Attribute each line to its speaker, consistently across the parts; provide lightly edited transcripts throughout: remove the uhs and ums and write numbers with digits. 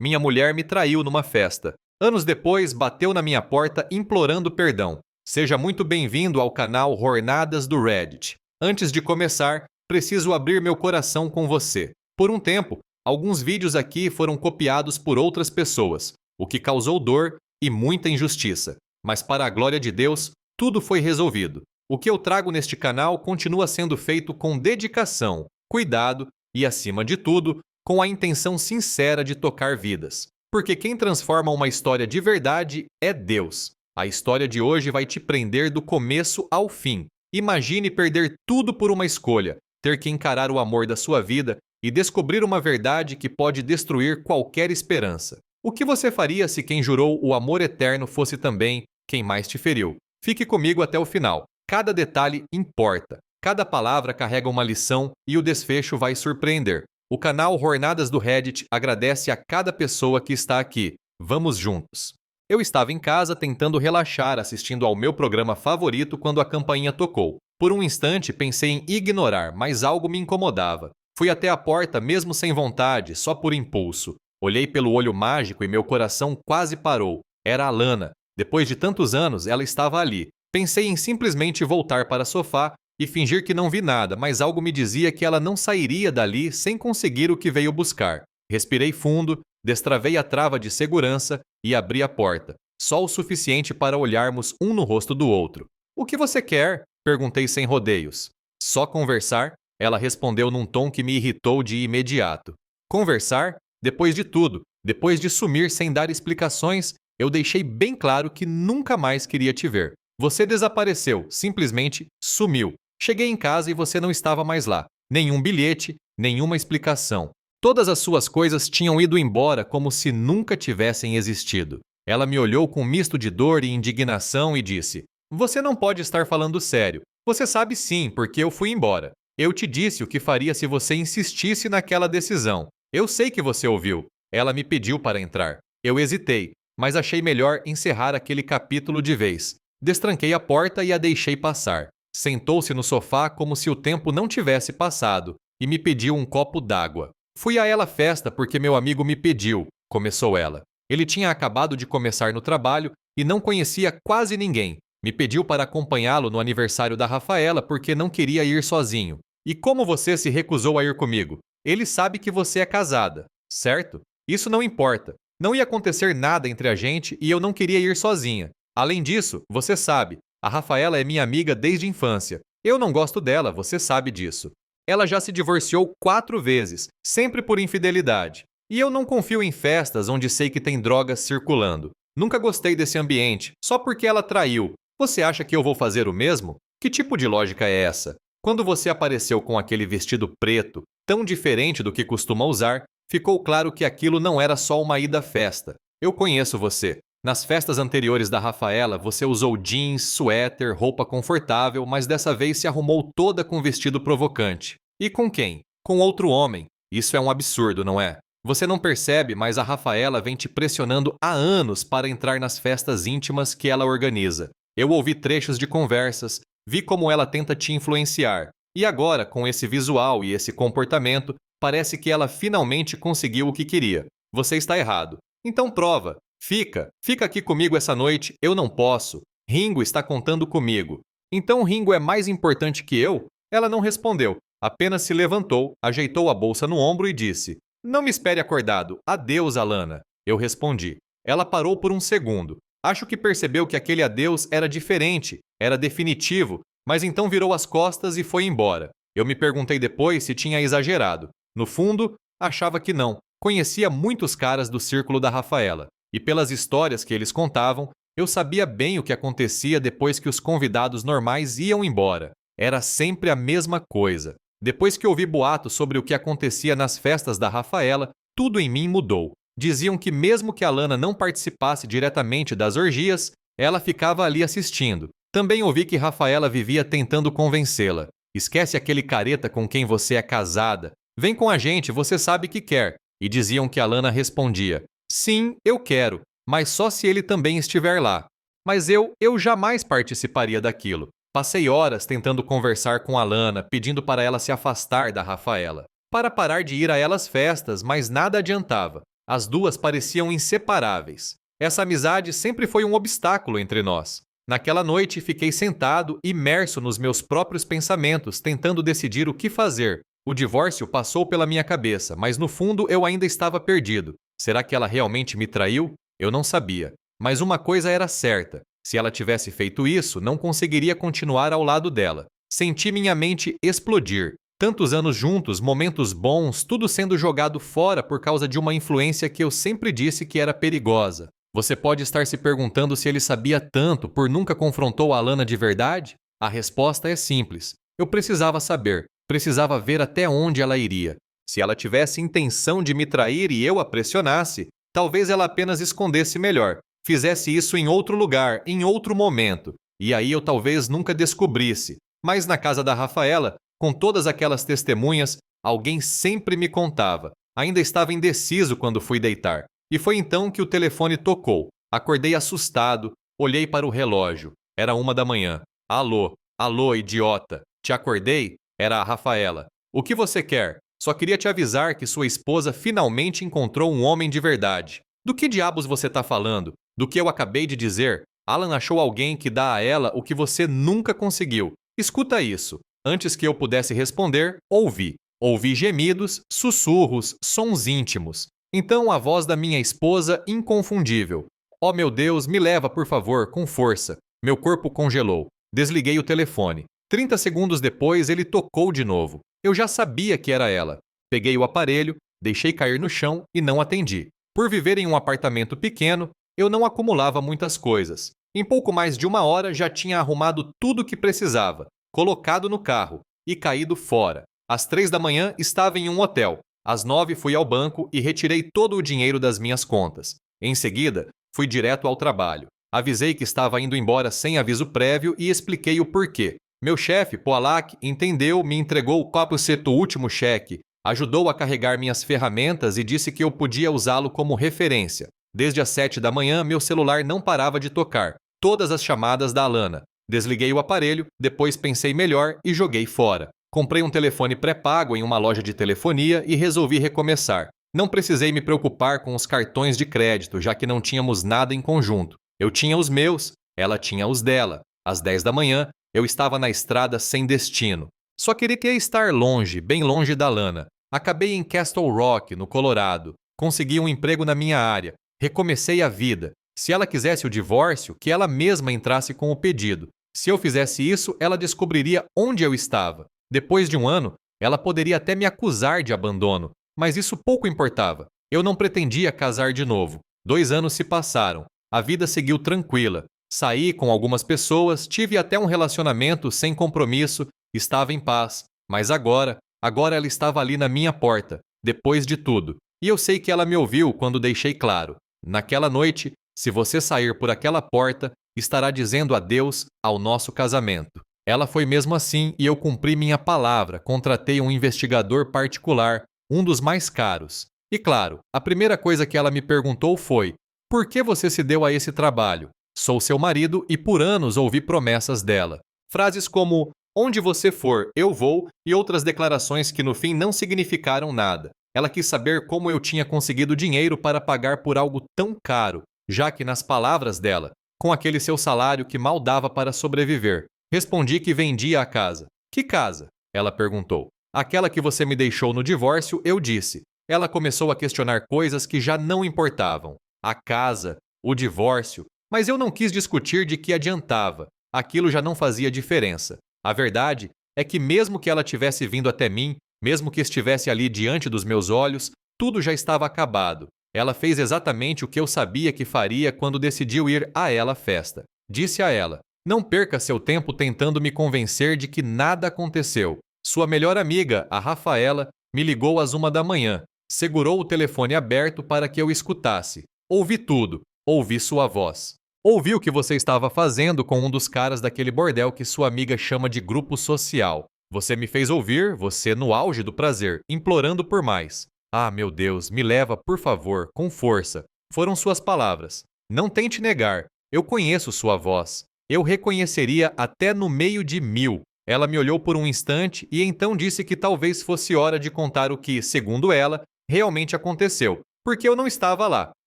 Speaker 1: Minha mulher me traiu numa festa. Anos depois, bateu na minha porta implorando perdão. Seja muito bem-vindo ao canal Jornadas do Reddit. Antes de começar, preciso abrir meu coração com você. Por um tempo, alguns vídeos aqui foram copiados por outras pessoas, o que causou dor e muita injustiça. Mas para a glória de Deus, tudo foi resolvido. O que eu trago neste canal continua sendo feito com dedicação, cuidado e, acima de tudo, com a intenção sincera de tocar vidas. Porque quem transforma uma história de verdade é Deus. A história de hoje vai te prender do começo ao fim. Imagine perder tudo por uma escolha, ter que encarar o amor da sua vida e descobrir uma verdade que pode destruir qualquer esperança. O que você faria se quem jurou o amor eterno fosse também quem mais te feriu? Fique comigo até o final. Cada detalhe importa. Cada palavra carrega uma lição e o desfecho vai surpreender. O canal Jornadas do Reddit agradece a cada pessoa que está aqui. Vamos juntos! Eu estava em casa tentando relaxar assistindo ao meu programa favorito quando a campainha tocou. Por um instante pensei em ignorar, mas algo me incomodava. Fui até a porta mesmo sem vontade, só por impulso. Olhei pelo olho mágico e meu coração quase parou. Era a Lana. Depois de tantos anos, ela estava ali. Pensei em simplesmente voltar para o sofá e fingir que não vi nada, mas algo me dizia que ela não sairia dali sem conseguir o que veio buscar. Respirei fundo, destravei a trava de segurança e abri a porta, só o suficiente para olharmos um no rosto do outro. "O que você quer?" perguntei sem rodeios. "Só conversar?" Ela respondeu num tom que me irritou de imediato. Conversar? Depois de tudo, depois de sumir sem dar explicações, eu deixei bem claro que nunca mais queria te ver. Você desapareceu, simplesmente sumiu. Cheguei em casa e você não estava mais lá. Nenhum bilhete, nenhuma explicação. Todas as suas coisas tinham ido embora como se nunca tivessem existido. Ela me olhou com um misto de dor e indignação e disse: "Você não pode estar falando sério. Você sabe sim, porque eu fui embora. Eu te disse o que faria se você insistisse naquela decisão. Eu sei que você ouviu." Ela me pediu para entrar. Eu hesitei, mas achei melhor encerrar aquele capítulo de vez. Destranquei a porta e a deixei passar. Sentou-se no sofá como se o tempo não tivesse passado e me pediu um copo d'água. "Fui a ela festa porque meu amigo me pediu", começou ela. Ele tinha acabado de começar no trabalho e não conhecia quase ninguém. Me pediu para acompanhá-lo no aniversário da Rafaela porque não queria ir sozinho. "E como você se recusou a ir comigo? Ele sabe que você é casada, certo? Isso não importa. Não ia acontecer nada entre a gente e eu não queria ir sozinha. Além disso, você sabe, a Rafaela é minha amiga desde a infância. Eu não gosto dela, você sabe disso. Ela já se divorciou 4 vezes, sempre por infidelidade. E eu não confio em festas onde sei que tem drogas circulando. Nunca gostei desse ambiente, só porque ela traiu. Você acha que eu vou fazer o mesmo? Que tipo de lógica é essa? Quando você apareceu com aquele vestido preto, tão diferente do que costuma usar, ficou claro que aquilo não era só uma ida à festa. Eu conheço você. Nas festas anteriores da Rafaela, você usou jeans, suéter, roupa confortável, mas dessa vez se arrumou toda com vestido provocante. E com quem? Com outro homem. Isso é um absurdo, não é? Você não percebe, mas a Rafaela vem te pressionando há anos para entrar nas festas íntimas que ela organiza. Eu ouvi trechos de conversas, vi como ela tenta te influenciar. E agora, com esse visual e esse comportamento, parece que ela finalmente conseguiu o que queria. Você está errado. Então prova. Fica aqui comigo essa noite, eu não posso. Ringo está contando comigo. Então Ringo é mais importante que eu? Ela não respondeu, apenas se levantou, ajeitou a bolsa no ombro e disse: "Não me espere acordado. Adeus, Alana." Eu respondi. Ela parou por um segundo. Acho que percebeu que aquele adeus era diferente, era definitivo, mas então virou as costas e foi embora. Eu me perguntei depois se tinha exagerado. No fundo, achava que não. Conhecia muitos caras do círculo da Rafaela. E pelas histórias que eles contavam, eu sabia bem o que acontecia depois que os convidados normais iam embora. Era sempre a mesma coisa. Depois que ouvi boatos sobre o que acontecia nas festas da Rafaela, tudo em mim mudou. Diziam que mesmo que a Lana não participasse diretamente das orgias, ela ficava ali assistindo. Também ouvi que Rafaela vivia tentando convencê-la. "Esquece aquele careta com quem você é casada. Vem com a gente, você sabe que quer." E diziam que a Lana respondia: "Sim, eu quero, mas só se ele também estiver lá." Mas eu jamais participaria daquilo. Passei horas tentando conversar com a Lana, pedindo para ela se afastar da Rafaela, para parar de ir a elas festas, mas nada adiantava. As duas pareciam inseparáveis. Essa amizade sempre foi um obstáculo entre nós. Naquela noite, fiquei sentado, imerso nos meus próprios pensamentos, tentando decidir o que fazer. O divórcio passou pela minha cabeça, mas no fundo eu ainda estava perdido. Será que ela realmente me traiu? Eu não sabia. Mas uma coisa era certa: se ela tivesse feito isso, não conseguiria continuar ao lado dela. Senti minha mente explodir. Tantos anos juntos, momentos bons, tudo sendo jogado fora por causa de uma influência que eu sempre disse que era perigosa. Você pode estar se perguntando se ele sabia tanto por nunca confrontou a Alana de verdade? A resposta é simples. Eu precisava saber, precisava ver até onde ela iria. Se ela tivesse intenção de me trair e eu a pressionasse, talvez ela apenas escondesse melhor, fizesse isso em outro lugar, em outro momento, e aí eu talvez nunca descobrisse. Mas na casa da Rafaela, com todas aquelas testemunhas, alguém sempre me contava. Ainda estava indeciso quando fui deitar. E foi então que o telefone tocou. Acordei assustado, olhei para o relógio. Era 1 da manhã. Alô, alô, idiota. Te acordei? Era a Rafaela. O que você quer? Só queria te avisar que sua esposa finalmente encontrou um homem de verdade. Do que diabos você está falando? Do que eu acabei de dizer? Alan achou alguém que dá a ela o que você nunca conseguiu. Escuta isso. Antes que eu pudesse responder, ouvi. Ouvi gemidos, sussurros, sons íntimos. Então a voz da minha esposa, inconfundível. Oh meu Deus, me leva, por favor, com força. Meu corpo congelou. Desliguei o telefone. 30 segundos depois, ele tocou de novo. Eu já sabia que era ela. Peguei o aparelho, deixei cair no chão e não atendi. Por viver em um apartamento pequeno, eu não acumulava muitas coisas. Em pouco mais de 1 hora, já tinha arrumado tudo o que precisava, colocado no carro e caído fora. Às 3 da manhã, estava em um hotel. Às 9 fui ao banco e retirei todo o dinheiro das minhas contas. Em seguida, fui direto ao trabalho. Avisei que estava indo embora sem aviso prévio e expliquei o porquê. Meu chefe, Poalack, entendeu, me entregou o copo-seto último cheque, ajudou a carregar minhas ferramentas e disse que eu podia usá-lo como referência. Desde as 7 da manhã, meu celular não parava de tocar. Todas as chamadas da Alana. Desliguei o aparelho, depois pensei melhor e joguei fora. Comprei um telefone pré-pago em uma loja de telefonia e resolvi recomeçar. Não precisei me preocupar com os cartões de crédito, já que não tínhamos nada em conjunto. Eu tinha os meus, ela tinha os dela. Às 10 da manhã, eu estava na estrada sem destino. Só queria estar longe, bem longe da Lana. Acabei em Castle Rock, no Colorado. Consegui um emprego na minha área. Recomecei a vida. Se ela quisesse o divórcio, que ela mesma entrasse com o pedido. Se eu fizesse isso, ela descobriria onde eu estava. Depois de 1 ano, ela poderia até me acusar de abandono, mas isso pouco importava. Eu não pretendia casar de novo. 2 anos se passaram. A vida seguiu tranquila. Saí com algumas pessoas, tive até um relacionamento sem compromisso, estava em paz. Mas agora ela estava ali na minha porta, depois de tudo. E eu sei que ela me ouviu quando deixei claro. Naquela noite, se você sair por aquela porta, estará dizendo adeus ao nosso casamento. Ela foi mesmo assim e eu cumpri minha palavra, contratei um investigador particular, um dos mais caros. E claro, a primeira coisa que ela me perguntou foi: por que você se deu a esse trabalho? Sou seu marido e por anos ouvi promessas dela. Frases como, onde você for, eu vou, e outras declarações que no fim não significaram nada. Ela quis saber como eu tinha conseguido dinheiro para pagar por algo tão caro, já que nas palavras dela, com aquele seu salário que mal dava para sobreviver. Respondi que vendia a casa. Que casa? Ela perguntou. Aquela que você me deixou no divórcio, eu disse. Ela começou a questionar coisas que já não importavam. A casa, o divórcio. Mas eu não quis discutir de que adiantava. Aquilo já não fazia diferença. A verdade é que mesmo que ela tivesse vindo até mim, mesmo que estivesse ali diante dos meus olhos, tudo já estava acabado. Ela fez exatamente o que eu sabia que faria quando decidiu ir a ela à festa. Disse a ela: não perca seu tempo tentando me convencer de que nada aconteceu. Sua melhor amiga, a Rafaela, me ligou às 1 da manhã. Segurou o telefone aberto para que eu escutasse. Ouvi tudo. Ouvi sua voz. Ouvi o que você estava fazendo com um dos caras daquele bordel que sua amiga chama de grupo social. Você me fez ouvir, você no auge do prazer, implorando por mais. Ah, meu Deus, me leva, por favor, com força. Foram suas palavras. Não tente negar. Eu conheço sua voz. Eu reconheceria até no meio de 1000. Ela me olhou por um instante e então disse que talvez fosse hora de contar o que, segundo ela, realmente aconteceu. porque eu não estava lá.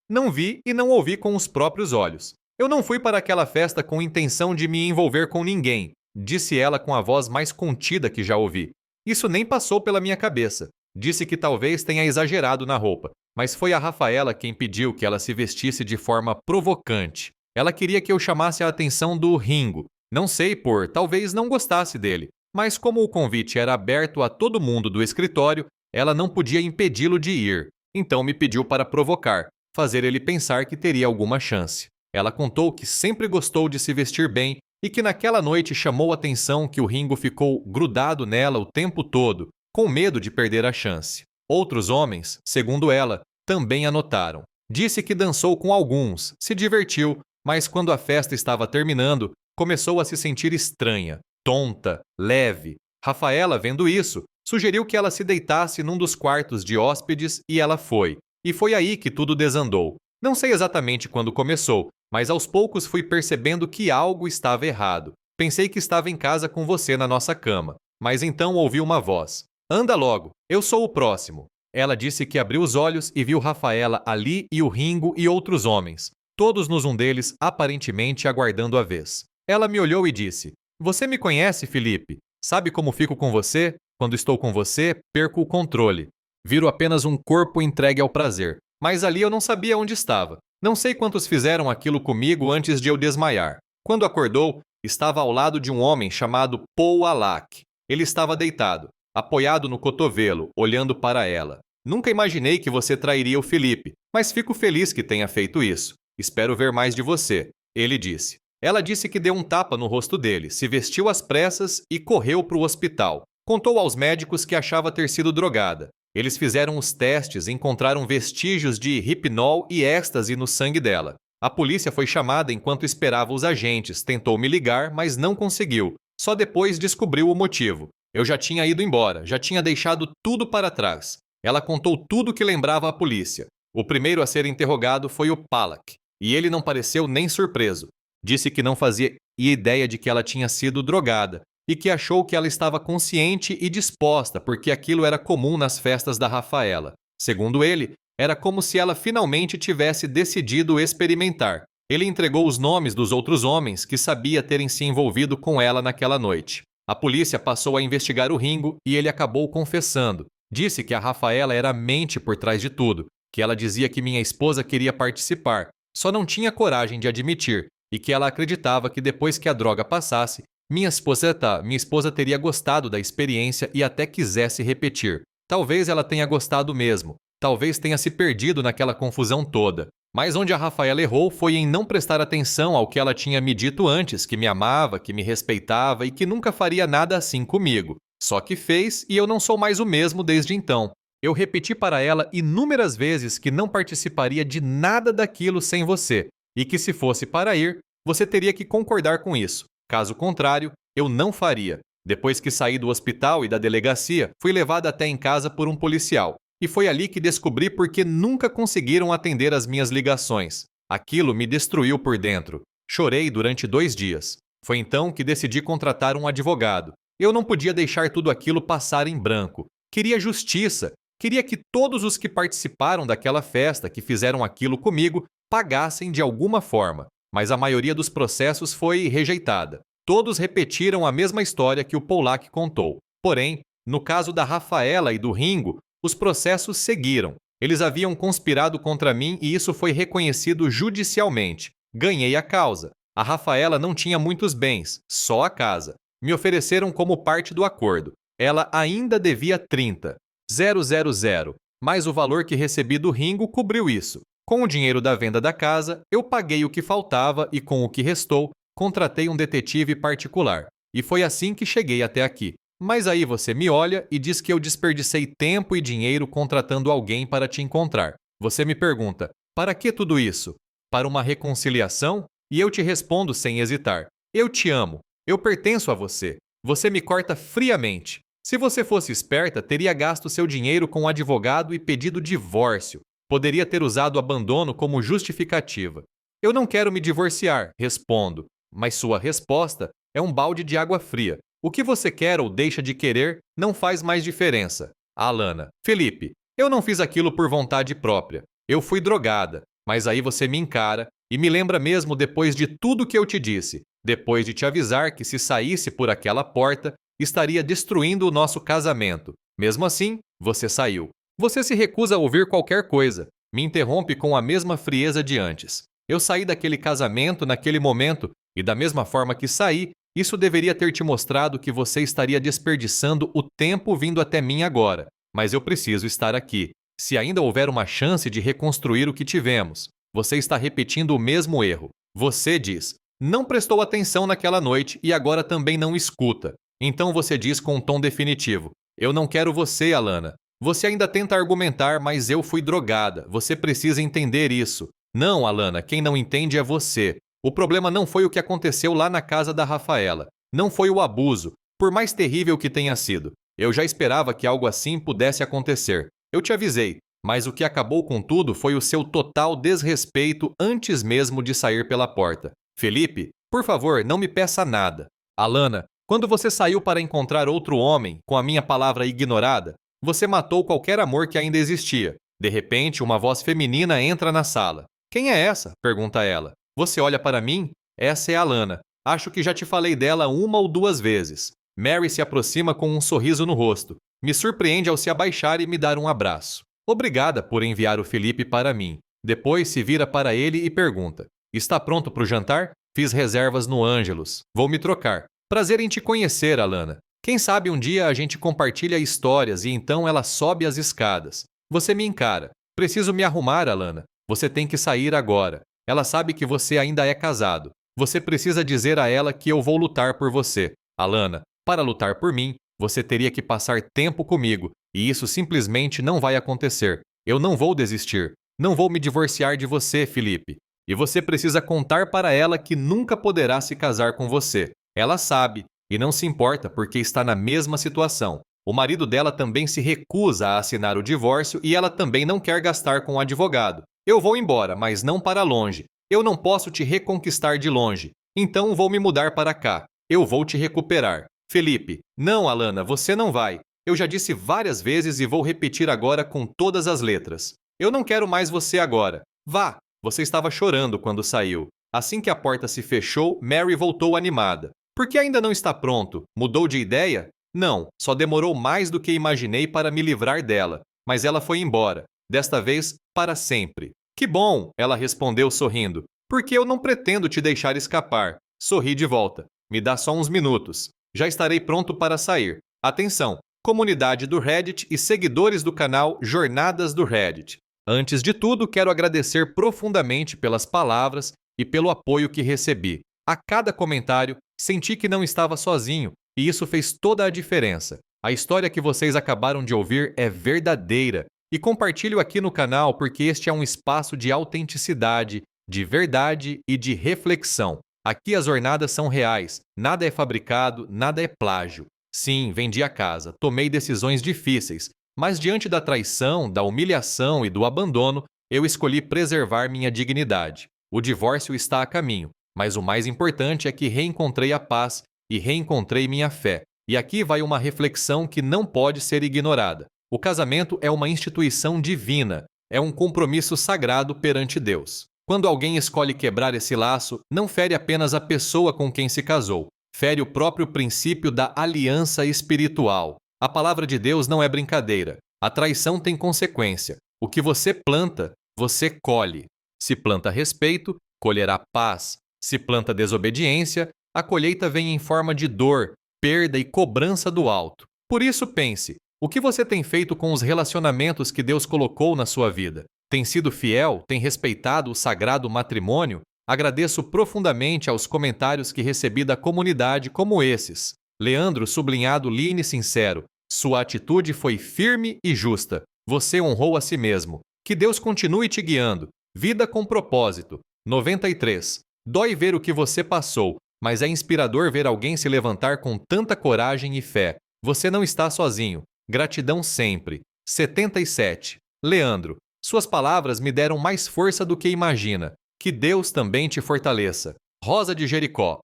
Speaker 1: Não vi e não ouvi com os próprios olhos. Eu não fui para aquela festa com intenção de me envolver com ninguém, disse ela com a voz mais contida que já ouvi. Isso nem passou pela minha cabeça. Disse que talvez tenha exagerado na roupa, mas foi a Rafaela quem pediu que ela se vestisse de forma provocante. Ela queria que eu chamasse a atenção do Ringo. Não sei talvez não gostasse dele, mas como o convite era aberto a todo mundo do escritório, ela não podia impedi-lo de ir. Então me pediu para provocar, fazer ele pensar que teria alguma chance. Ela contou que sempre gostou de se vestir bem e que naquela noite chamou a atenção que o Ringo ficou grudado nela o tempo todo, com medo de perder a chance. Outros homens, segundo ela, também a notaram. Disse que dançou com alguns, se divertiu, mas quando a festa estava terminando, começou a se sentir estranha, tonta, leve. Rafaela, vendo isso, sugeriu que ela se deitasse num dos quartos de hóspedes e ela foi. E foi aí que tudo desandou. Não sei exatamente quando começou, mas aos poucos fui percebendo que algo estava errado. Pensei que estava em casa com você na nossa cama, mas então ouvi uma voz. Anda logo, eu sou o próximo. Ela disse que abriu os olhos e viu Rafaela ali e o Ringo e outros homens, todos nos um deles aparentemente aguardando a vez. Ela me olhou e disse: Você me conhece, Felipe? Sabe como fico com você? Quando estou com você, perco o controle. Viro apenas um corpo entregue ao prazer. Mas ali eu não sabia onde estava. Não sei quantos fizeram aquilo comigo antes de eu desmaiar. Quando acordou, estava ao lado de um homem chamado Paul Alak. Ele estava deitado, apoiado no cotovelo, olhando para ela. Nunca imaginei que você trairia o Felipe, mas fico feliz que tenha feito isso. Espero ver mais de você, ele disse. Ela disse que deu um tapa no rosto dele, se vestiu às pressas e correu para o hospital. Contou aos médicos que achava ter sido drogada. Eles fizeram os testes e encontraram vestígios de hipnol e êxtase no sangue dela. A polícia foi chamada enquanto esperava os agentes, tentou me ligar, mas não conseguiu. Só depois descobriu o motivo. Eu já tinha ido embora, já tinha deixado tudo para trás. Ela contou tudo que lembrava à polícia. O primeiro a ser interrogado foi o Palak, e ele não pareceu nem surpreso. Disse que não fazia ideia de que ela tinha sido drogada e que achou que ela estava consciente e disposta porque aquilo era comum nas festas da Rafaela. Segundo ele, era como se ela finalmente tivesse decidido experimentar. Ele entregou os nomes dos outros homens que sabia terem se envolvido com ela naquela noite. A polícia passou a investigar o Ringo e ele acabou confessando. Disse que a Rafaela era a mente por trás de tudo, que ela dizia que minha esposa queria participar, só não tinha coragem de admitir, e que ela acreditava que depois que a droga passasse, minha esposa teria gostado da experiência e até quisesse repetir. Talvez ela tenha gostado mesmo, talvez tenha se perdido naquela confusão toda. Mas onde a Rafaela errou foi em não prestar atenção ao que ela tinha me dito antes, que me amava, que me respeitava e que nunca faria nada assim comigo. Só que fez e eu não sou mais o mesmo desde então. Eu repeti para ela inúmeras vezes que não participaria de nada daquilo sem você, e que se fosse para ir, você teria que concordar com isso. Caso contrário, eu não faria. Depois que saí do hospital e da delegacia, fui levada até em casa por um policial. E foi ali que descobri por que nunca conseguiram atender as minhas ligações. Aquilo me destruiu por dentro. Chorei durante 2 dias. Foi então que decidi contratar um advogado. Eu não podia deixar tudo aquilo passar em branco. Queria justiça. Queria que todos os que participaram daquela festa, que fizeram aquilo comigo, pagassem de alguma forma. Mas a maioria dos processos foi rejeitada. Todos repetiram a mesma história que o Polak contou. Porém, no caso da Rafaela e do Ringo, os processos seguiram. Eles haviam conspirado contra mim e isso foi reconhecido judicialmente. Ganhei a causa. A Rafaela não tinha muitos bens, só a casa. Me ofereceram como parte do acordo. Ela ainda devia 30,000, mas o valor que recebi do Ringo cobriu isso. Com o dinheiro da venda da casa, eu paguei o que faltava e com o que restou, contratei um detetive particular. E foi assim que cheguei até aqui. Mas aí você me olha e diz que eu desperdicei tempo e dinheiro contratando alguém para te encontrar. Você me pergunta, para que tudo isso? Para uma reconciliação? E eu te respondo sem hesitar. Eu te amo. Eu pertenço a você. Você me corta friamente. Se você fosse esperta, teria gasto seu dinheiro com um advogado e pedido divórcio. Poderia ter usado o abandono como justificativa. Eu não quero me divorciar, respondo. Mas sua resposta é um balde de água fria. O que você quer ou deixa de querer não faz mais diferença. Alana. Felipe, eu não fiz aquilo por vontade própria. Eu fui drogada, mas aí você me encara e me lembra mesmo depois de tudo que eu te disse, depois de te avisar que se saísse por aquela porta, estaria destruindo o nosso casamento. Mesmo assim, você saiu. Você se recusa a ouvir qualquer coisa, me interrompe com a mesma frieza de antes. Eu saí daquele casamento naquele momento e da mesma forma que saí, isso deveria ter te mostrado que você estaria desperdiçando o tempo vindo até mim agora. Mas eu preciso estar aqui. Se ainda houver uma chance de reconstruir o que tivemos, você está repetindo o mesmo erro. Você diz, não prestou atenção naquela noite e agora também não escuta. Então você diz com um tom definitivo, eu não quero você, Alana. Você ainda tenta argumentar, mas eu fui drogada. Você precisa entender isso. Não, Alana, quem não entende é você. O problema não foi o que aconteceu lá na casa da Rafaela. Não foi o abuso, por mais terrível que tenha sido. Eu já esperava que algo assim pudesse acontecer. Eu te avisei, mas o que acabou com tudo foi o seu total desrespeito antes mesmo de sair pela porta. Felipe, por favor, não me peça nada. Alana, quando você saiu para encontrar outro homem, com a minha palavra ignorada, você matou qualquer amor que ainda existia. De repente, uma voz feminina entra na sala. Quem é essa? Pergunta ela. Você olha para mim? Essa é a Alana. Acho que já te falei dela 1 ou 2 vezes. Mary se aproxima com um sorriso no rosto. Me surpreende ao se abaixar e me dar um abraço. Obrigada por enviar o Felipe para mim. Depois se vira para ele e pergunta. Está pronto para o jantar? Fiz reservas no Ângelus. Vou me trocar. Prazer em te conhecer, Alana. Quem sabe um dia a gente compartilha histórias e então ela sobe as escadas. Você me encara. Preciso me arrumar, Alana. Você tem que sair agora. Ela sabe que você ainda é casado. Você precisa dizer a ela que eu vou lutar por você. Alana, para lutar por mim, você teria que passar tempo comigo, e isso simplesmente não vai acontecer. Eu não vou desistir. Não vou me divorciar de você, Felipe. E você precisa contar para ela que nunca poderá se casar com você. Ela sabe, e não se importa porque está na mesma situação. O marido dela também se recusa a assinar o divórcio e ela também não quer gastar com o advogado. Eu vou embora, mas não para longe. Eu não posso te reconquistar de longe. Então vou me mudar para cá. Eu vou te recuperar. Felipe, não, Alana, você não vai. Eu já disse várias vezes e vou repetir agora com todas as letras. Eu não quero mais você agora. Vá! Você estava chorando quando saiu. Assim que a porta se fechou, Mary voltou animada. Por que ainda não está pronto? Mudou de ideia? Não, só demorou mais do que imaginei para me livrar dela. Mas ela foi embora. Desta vez, para sempre. Que bom, ela respondeu sorrindo. Porque eu não pretendo te deixar escapar. Sorri de volta. Me dá só uns minutos. Já estarei pronto para sair. Atenção, comunidade do Reddit e seguidores do canal Jornadas do Reddit. Antes de tudo, quero agradecer profundamente pelas palavras e pelo apoio que recebi. A cada comentário, senti que não estava sozinho, e isso fez toda a diferença. A história que vocês acabaram de ouvir é verdadeira, e compartilho aqui no canal porque este é um espaço de autenticidade, de verdade e de reflexão. Aqui as jornadas são reais, nada é fabricado, nada é plágio. Sim, vendi a casa, tomei decisões difíceis, mas diante da traição, da humilhação e do abandono, eu escolhi preservar minha dignidade. O divórcio está a caminho, mas o mais importante é que reencontrei a paz e reencontrei minha fé. E aqui vai uma reflexão que não pode ser ignorada. O casamento é uma instituição divina, é um compromisso sagrado perante Deus. Quando alguém escolhe quebrar esse laço, não fere apenas a pessoa com quem se casou, fere o próprio princípio da aliança espiritual. A palavra de Deus não é brincadeira. A traição tem consequência. O que você planta, você colhe. Se planta respeito, colherá paz. Se planta desobediência, a colheita vem em forma de dor, perda e cobrança do alto. Por isso pense, o que você tem feito com os relacionamentos que Deus colocou na sua vida? Tem sido fiel? Tem respeitado o sagrado matrimônio? Agradeço profundamente aos comentários que recebi da comunidade como esses. Leandro sublinhado Line sincero. Sua atitude foi firme e justa. Você honrou a si mesmo. Que Deus continue te guiando. Vida com propósito. 93. Dói ver o que você passou, mas é inspirador ver alguém se levantar com tanta coragem e fé. Você não está sozinho. Gratidão sempre. 77. Leandro, suas palavras me deram mais força do que imagina. Que Deus também te fortaleça. Rosa de Jericó,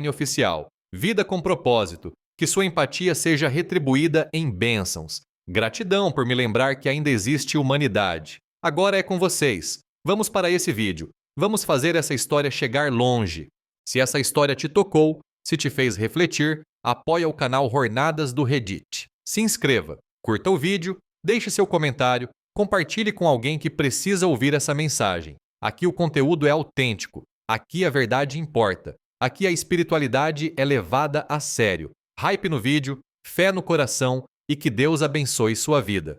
Speaker 1: _oficial. Vida com propósito. Que sua empatia seja retribuída em bênçãos. Gratidão por me lembrar que ainda existe humanidade. Agora é com vocês. Vamos para esse vídeo. Vamos fazer essa história chegar longe. Se essa história te tocou, se te fez refletir, apoie o canal Jornadas do Reddit. Se inscreva, curta o vídeo, deixe seu comentário, compartilhe com alguém que precisa ouvir essa mensagem. Aqui o conteúdo é autêntico. Aqui a verdade importa. Aqui a espiritualidade é levada a sério. Hype no vídeo, fé no coração e que Deus abençoe sua vida.